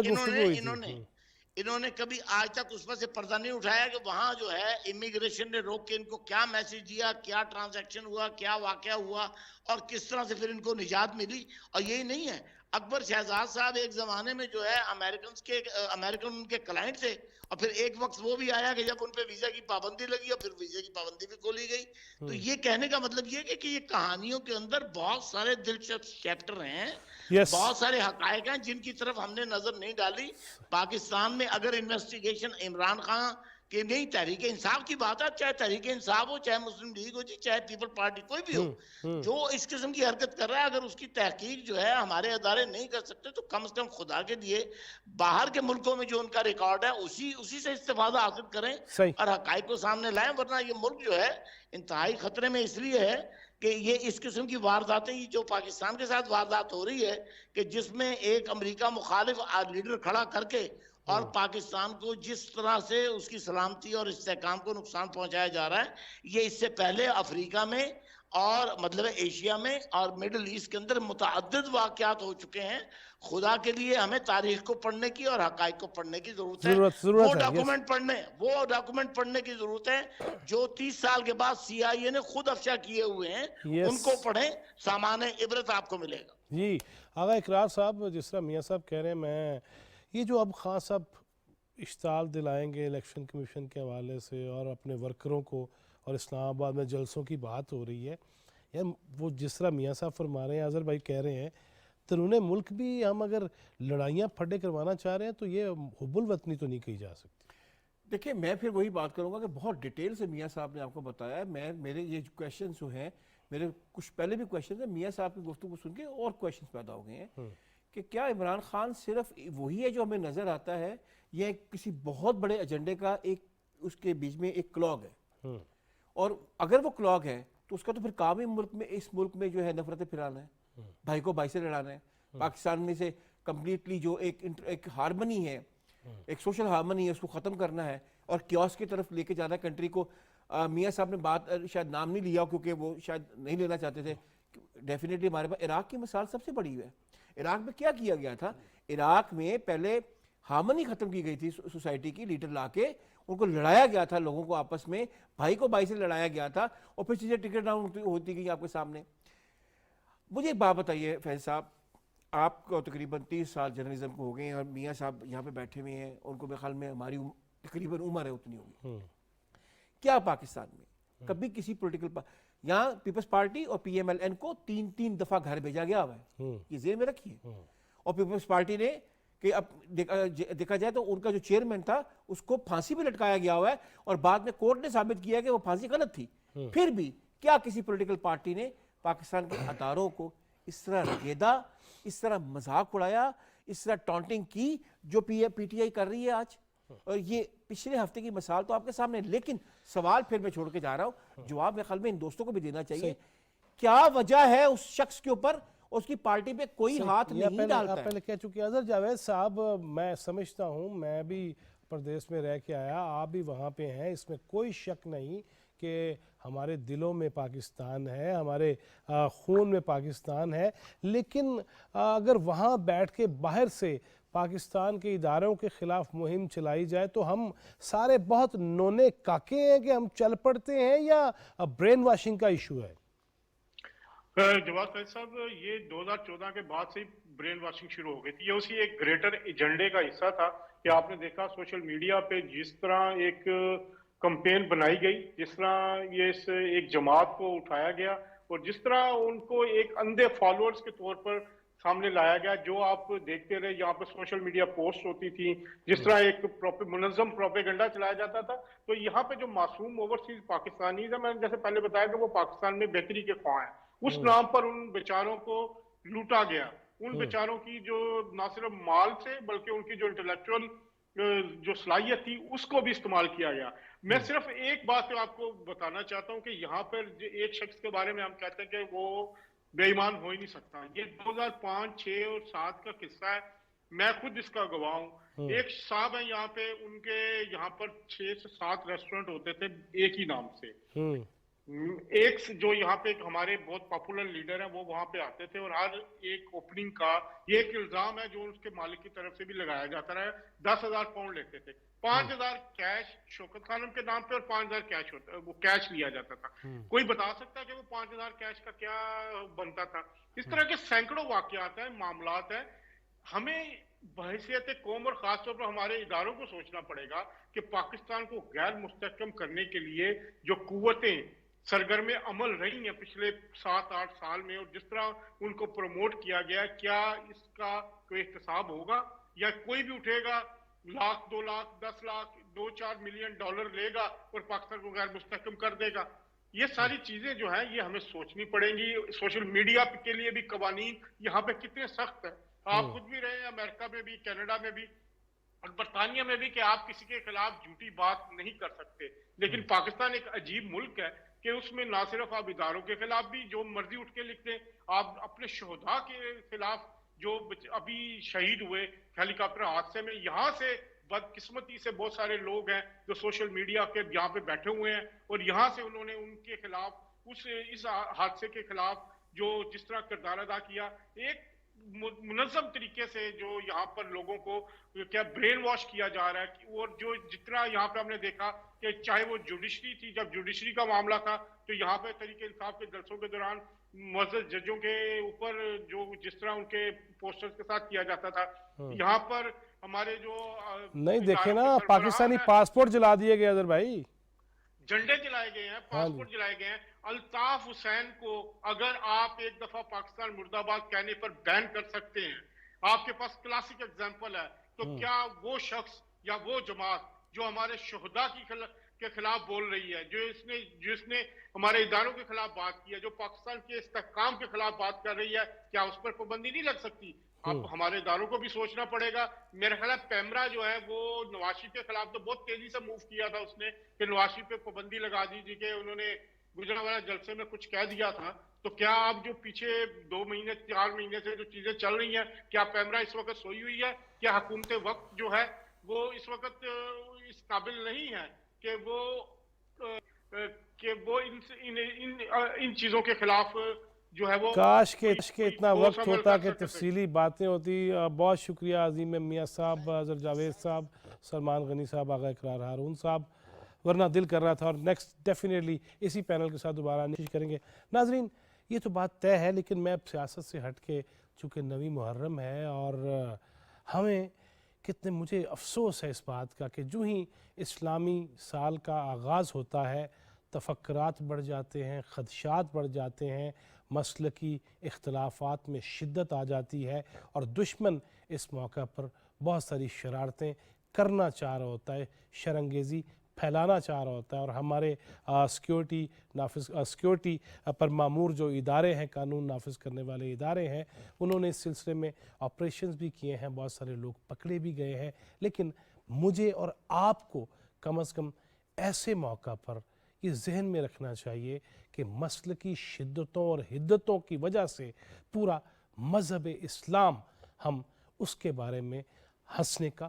انہوں نے کبھی آج تک اس پر سے پردہ نہیں اٹھایا کہ وہاں جو ہے امیگریشن نے روک کے ان کو کیا میسج دیا, کیا ٹرانزیکشن ہوا, کیا واقعہ ہوا اور کس طرح سے پھر ان کو نجات ملی. اور یہی نہیں ہے, اکبر شہزاد صاحب ایک زمانے میں جو ہے امریکن ان کے کلائنٹ تھے, اور پھر ایک وقت وہ بھی آیا کہ جب ان پہ ویزا کی پابندی لگی اور پھر ویزا کی پابندی بھی کھولی گئی. تو یہ کہنے کا مطلب یہ کہ یہ کہانیوں کے اندر بہت سارے دلچسپ چیپٹر ہیں, بہت سارے حقائق ہیں جن کی طرف ہم نے نظر نہیں ڈالی. پاکستان میں اگر انویسٹیگیشن عمران خان کہ نہیں, تحریک انصاف کی بات ہے, چاہے تحریک انصاف ہو, چاہے مسلم لیگ ہو, چاہے پیپل پارٹی, کوئی بھی ہو جو اس قسم کی حرکت کر رہا ہے, اگر اس کی تحقیق جو ہے ہمارے ادارے نہیں کر سکتے تو کم سے کم خدا کے لیے باہر کے ملکوں میں جو ان کا ریکارڈ ہے اسی سے استفادہ حاصل کریں اور حقائق کو سامنے لائیں. ورنہ یہ ملک جو ہے انتہائی خطرے میں اس لیے ہے کہ یہ اس قسم کی وارداتیں جو پاکستان کے ساتھ واردات ہو رہی ہے کہ جس میں ایک امریکہ مخالف لیڈر کھڑا کر کے اور پاکستان کو جس طرح سے اس کی سلامتی اور استحکام کو نقصان پہنچایا جا رہا ہے, یہ اس سے پہلے افریقہ میں اور مطلب ایشیا میں اور مڈل ایسٹ کے اندر متعدد واقعات ہو چکے ہیں. خدا کے لیے ہمیں تاریخ کو پڑھنے کی اور حقائق کو پڑھنے کی ضرورت ہے. وہ ڈاکومنٹ پڑھنے کی ضرورت ہے جو 30 سال کے بعد CIA نے خود افشا کیے ہوئے ہیں, ان کو پڑھیں, سامان عبرت آپ کو ملے گا. جی آغا اقرار صاحب, جس طرح میاں صاحب کہہ رہے ہیں, میں یہ جو اب خان صاحب اشتعال دلائیں گے الیکشن کمیشن کے حوالے سے اور اپنے ورکروں کو, اور اسلام آباد میں جلسوں کی بات ہو رہی ہے, یا وہ جس طرح میاں صاحب فرما رہے ہیں, اظہر بھائی کہہ رہے ہیں, ترون ملک بھی ہم اگر لڑائیاں پھڈے کروانا چاہ رہے ہیں تو یہ حب الوطنی تو نہیں کہی جا سکتی. دیکھیں میں پھر وہی بات کروں گا کہ بہت ڈیٹیل سے میاں صاحب نے آپ کو بتایا ہے. میرے یہ کویشچنز جو ہیں, میرے کچھ پہلے بھی کویشچنز ہیں, میاں صاحب کی گفتگو سن کے اور کویشچنز پیدا ہو گئے ہیں کہ کیا عمران خان صرف وہی ہے جو ہمیں نظر آتا ہے, یا کسی بہت بڑے ایجنڈے کا ایک اس کے بیچ میں ایک کلاگ ہے, اور اگر وہ کلاگ ہے تو اس کا تو پھر کام ہی اس ملک میں جو ہے نفرتیں پھیلانا ہے, بھائی کو بھائی سے لڑانا ہے. پاکستان میں سے کمپلیٹلی جو ایک ہارمنی ہے, ایک سوشل ہارمنی ہے, اس کو ختم کرنا ہے اور کیوس کی طرف لے کے جانا ہے کنٹری کو. میاں صاحب نے بات شاید نام نہیں لیا کیونکہ وہ شاید نہیں لینا چاہتے تھے. ڈیفینیٹلی ہمارے پاس عراق کی مثال سب سے بڑی ہے. عراق میں کیا کیا گیا تھا, عراق میں پہلے ہارمنی ختم کی گئی تھی سوسائٹی کی, لیڈر لا کے ان کو لڑایا گیا تھا, لوگوں کو آپس میں بھائی کو بھائی سے لڑایا گیا تھا, اور پھر چیزیں ٹکر ڈاؤن ہوتی گئی آپ کے سامنے. مجھے ایک بات بتائیے فیض صاحب, آپ کو تقریباً 30 سال جرنلزم کو ہو گئے ہیں, اور میاں صاحب یہاں پہ بیٹھے ہوئے ہیں, ان کو میرے خیال میں ہماری تقریباً عمر ہے اتنی ہوگی. کیا پاکستان میں کبھی کسی پولیٹیکل یہاں پیپلز پارٹی اور PMLN کو 3 دفعہ گھر بھیجا گیا ہوا ہے, یہ ذہن میں رکھیے. اور پیپلز پارٹی نے کہ اب دیکھا جائے تو ان کا جو چیئرمین تھا اس کو پھانسی بھی لٹکایا گیا ہوا ہے, اور بعد میں کورٹ نے ثابت کیا کہ وہ پھانسی غلط تھی. پھر بھی کیا کسی پولیٹیکل پارٹی نے پاکستان کے اداروں کو اس طرح رگیدا, اس طرح مذاق اڑایا, اس طرح ٹانٹنگ کی جو PTI کر رہی ہے آج؟ اور یہ پچھلے ہفتے کی مثال تو آپ کے سامنے, لیکن سوال پھر میں چھوڑ کے جا رہا ہوں, جواب میرے خیال میں ان دوستوں کو بھی دینا چاہیے. کیا وجہ ہے اس شخص کے اوپر اس کی پارٹی پہ کوئی ہاتھ نہیں ڈالتا ہے؟ پہلے کہہ چکے اظہر جاوید صاحب, میں سمجھتا ہوں, میں بھی پردیس میں رہ کے آیا, آپ بھی وہاں پہ ہیں, اس میں کوئی شک نہیں کہ ہمارے دلوں میں پاکستان ہے، ہمارے خون میں پاکستان ہے، لیکن اگر وہاں بیٹھ کے باہر سے پاکستان کے اداروں کے خلاف مہم چلائی جائے تو ہم سارے بہت نونے کاکے ہیں کہ ہم چل پڑتے ہیں، یا برین واشنگ کا ایشو ہے؟ جواد فیض صاحب، یہ 2014 کے بعد سے برین واشنگ شروع ہو گئی تھی. یہ اسی ایک گریٹر ایجنڈے کا حصہ تھا کہ آپ نے دیکھا سوشل میڈیا پہ جس طرح ایک کمپین بنائی گئی، جس طرح یہ ایک جماعت کو اٹھایا گیا اور جس طرح ان کو ایک اندھے فالوورز کے طور پر سامنے لایا گیا. جو آپ دیکھتے رہے یہاں پہ سوشل میڈیا پوسٹ ہوتی تھی، جس طرح ایک منظم پروپیگنڈا چلایا جاتا تھا. تو یہاں پہ جو معصوم اوورسیز پاکستانیز ہیں، میں نے جیسے پہلے بتایا کہ وہ پاکستان میں بہتری کے خواہاں ہیں، اس نام پر ان بیچاروں کو لوٹا گیا. ان بیچاروں کی جو نہ صرف مال سے بلکہ ان کی جو انٹلیکچوئل جو صلاحیت تھی اس کو بھی استعمال کیا گیا. میں صرف ایک بات آپ کو بتانا چاہتا ہوں کہ یہاں پر ایک شخص کے بارے میں ہم کہتے ہیں کہ وہ بے ایمان ہو ہی نہیں سکتا. یہ 2005، 6 اور 7 کا قصہ ہے، میں خود اس کا گواہ ہوں. ایک صاحب ہیں یہاں پہ، ان کے یہاں پر 6 سے 7 ریسٹورنٹ ہوتے تھے ایک ہی نام سے. ایک جو یہاں پہ ہمارے بہت پاپولر لیڈر ہیں وہ وہاں پہ آتے تھے اور ہر ایک اوپننگ کا یہ ایک الزام ہے جو اس کے مالک کی طرف سے بھی لگایا جاتا رہا ہے، 10,000 پاؤنڈ لیتے تھے. 5,000 کیش شوکت خانم کے نام پہ اور 5,000 کیش ہوتا، وہ کیش لیا جاتا تھا. کوئی بتا سکتا ہے کہ وہ 5,000 کیش کا کیا بنتا تھا؟ اس طرح کے سینکڑوں واقعات ہیں، معاملات ہیں. ہمیں بحیثیت قوم اور خاص طور پر ہمارے اداروں کو سوچنا پڑے گا کہ پاکستان کو غیر مستحکم کرنے کے لیے جو قوتیں سرگرم عمل رہی ہیں پچھلے 7-8 سال میں، اور جس طرح ان کو پروموٹ کیا گیا، کیا اس کا کوئی احتساب ہوگا؟ یا کوئی بھی اٹھے گا 1,00,000، 2,00,000، 10,00,000، 2-4 ملین ڈالر لے گا اور پاکستان کو غیر مستحکم کر دے گا؟ یہ ساری چیزیں جو ہیں یہ ہمیں سوچنی پڑیں گی. سوشل میڈیا کے لیے بھی قوانین یہاں پہ کتنے سخت ہیں. آپ خود بھی رہے ہیں امریکہ میں بھی، کینیڈا میں بھی اور برطانیہ میں بھی، کہ آپ کسی کے خلاف جھوٹی بات نہیں کر سکتے. لیکن پاکستان ایک عجیب ملک ہے کہ اس میں نہ صرف آپ اداروں کے خلاف بھی جو مرضی اٹھ کے لکھتے ہیں، آپ اپنے شہداء کے خلاف جو ابھی شہید ہوئے ہیلی کاپٹر حادثے میں، یہاں سے بدقسمتی سے بہت سارے لوگ ہیں جو سوشل میڈیا کے یہاں پہ بیٹھے ہوئے ہیں اور یہاں سے انہوں نے ان کے خلاف اس حادثے کے خلاف جو جس طرح کردار ادا کیا، ایک منظم طریقے سے جو یہاں پر لوگوں کو کیا برین واش کیا جا رہا ہے. اور جو جتنا یہاں پہ ہم نے دیکھا کہ چاہے وہ جوڈیشری تھی، جب جوڈیشری کا معاملہ تھا تو یہاں پہ تحریک انصاف کے جلسوں کے دوران معزز ججوں کے اوپر جو جس طرح ان کے پوسٹرز کے ساتھ کیا جاتا تھا، یہاں پر ہمارے جو نہیں دیکھیں نا، پاکستانی پاسپورٹ جلا دیے گئے اظہر بھائی، جھنڈے جلائے گئے ہیں، پاسپورٹ جلائے گئے ہیں. الطاف حسین کو اگر آپ ایک دفعہ پاکستان مرد آباد کہنے پر بین کر سکتے ہیں، آپ کے پاس کلاسک ایگزامپل ہے، تو کیا وہ شخص یا وہ جماعت جو ہمارے شہداء کے خلاف بول رہی ہے، جس نے ہمارے اداروں کے خلاف بات کی ہے، جو پاکستان کے استحکام کے خلاف بات کر رہی ہے، کیا اس پر پابندی نہیں لگ سکتی؟ اب ہمارے اداروں کو بھی سوچنا پڑے گا. میرا خیال ہے پیمرا جو ہے وہ نواز شریف کے خلاف تو بہت تیزی سے موو کیا تھا اس نے کہ نواز شریف پہ پابندی لگا دیجیے، کہ انہوں نے گزرا والا جلسے میں کچھ کہہ دیا تھا. تو کیا اب جو پیچھے 2 مہینے 4 مہینے سے جو چیزیں چل رہی ہیں، کیا پیمرا اس وقت سوئی ہوئی ہے؟ کیا حکومت وقت جو ہے وہ اس وقت اس قابل نہیں ہے کہ وہ ان چیزوں کے خلاف جو ہے وہ کاش کہ اتنا وقت ہوتا کہ تفصیلی باتیں ہوتی. بہت شکریہ عظیم میاں صاحب، اظہر جاوید صاحب، سلمان غنی صاحب، آغا اقرار ہارون صاحب، ورنہ دل کر رہا تھا. اور نیکسٹ ڈیفینیٹلی اسی پینل کے ساتھ دوبارہ کوشش کریں گے. ناظرین، یہ تو بات طے ہے، لیکن میں سیاست سے ہٹ کے، چونکہ نویں محرم ہے اور ہمیں مجھے افسوس ہے اس بات کا کہ جو ہی اسلامی سال کا آغاز ہوتا ہے تفکرات بڑھ جاتے ہیں، خدشات بڑھ جاتے ہیں، مسلکی اختلافات میں شدت آ جاتی ہے اور دشمن اس موقع پر بہت ساری شرارتیں کرنا چاہ رہا ہوتا ہے، شرانگیزی پھیلانا چاہ رہا ہوتا ہے. اور ہمارے سیکیورٹی پر معمور جو ادارے ہیں، قانون نافذ کرنے والے ادارے ہیں، انہوں نے اس سلسلے میں آپریشنز بھی کیے ہیں، بہت سارے لوگ پکڑے بھی گئے ہیں. لیکن مجھے اور آپ کو کم از کم ایسے موقع پر یہ ذہن میں رکھنا چاہیے کہ مسلکی شدتوں اور حدتوں کی وجہ سے پورا مذہب اسلام ہم اس کے بارے میں ہنسنے کا